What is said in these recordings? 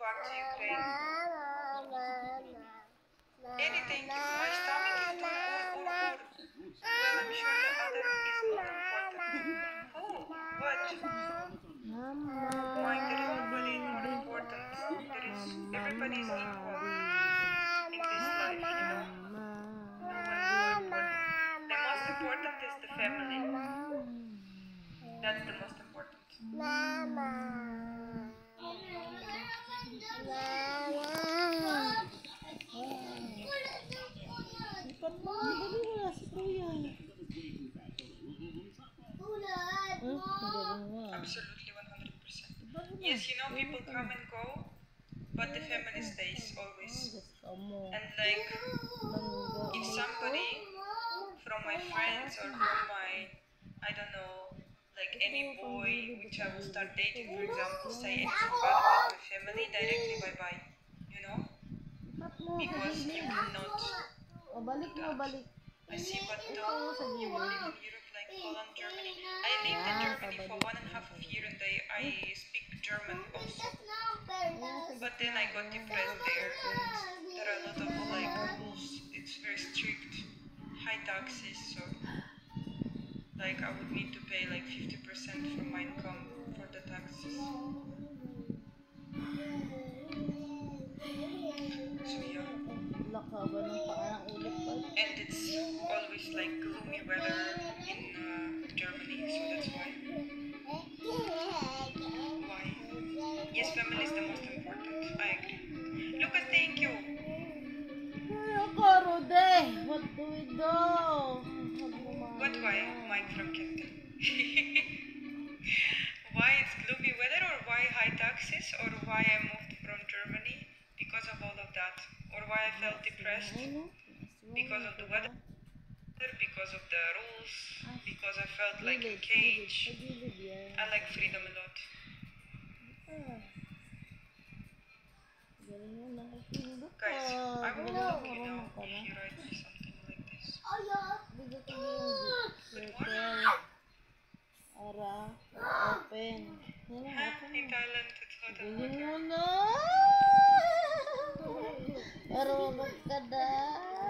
back to Ukraine. Anything, my stomach is doing ur. Well, I'm sure the other is more important. Oh, what? Mike, there is nobody more important. Everybody is equal in this life, you know? No one's more important. The most important is the family. That's the most important. Absolutely 100%. Yes, you know, people come and go, but the family stays always. And like, if somebody from my friends or from my, I don't know, like any boy which I will start dating, for example, say anything bad about my family, directly bye-bye, you know? Because you cannot do that. I see, but you live in Europe like Poland, Germany. I lived in Germany for 1.5 years and I speak German also. But then I got depressed there and there are a lot of like rules. It's very strict, high taxes, so like I would need to pay like 50% from my income for the taxes. So yeah. And it's always like gloomy weather in Germany, so that's why. Why? Yes, family is the most important. I agree. Lucas, thank you. What do we do? What why? Mike from Kenton. Why it's gloomy weather or why high taxes or why I moved from Germany? Because of all of that. Or why I felt depressed? Because of the weather? Because of the rules? Because I felt like a cage? I like freedom a lot. Guys, I will look, you know, if you write me something like this. Good morning. Open. In Thailand, it's hot and hotter.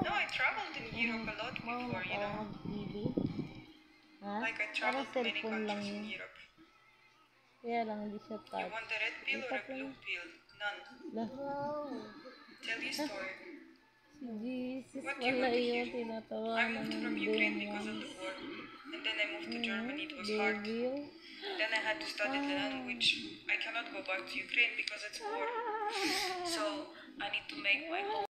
No, I traveled in Europe a lot before, you know. Like I traveled to many countries in Europe. Kaya lang hindi siya You touch. want a red pill or a blue pill? None. Tell your story. Jesus What do you pala want to yun, hear? I tinatawanan moved ng from Ukraine because of demons. the war. And then I moved to Germany. It was hard. Devil. Then I had to study the language. I cannot go back to Ukraine because it's war. So I need to make my home.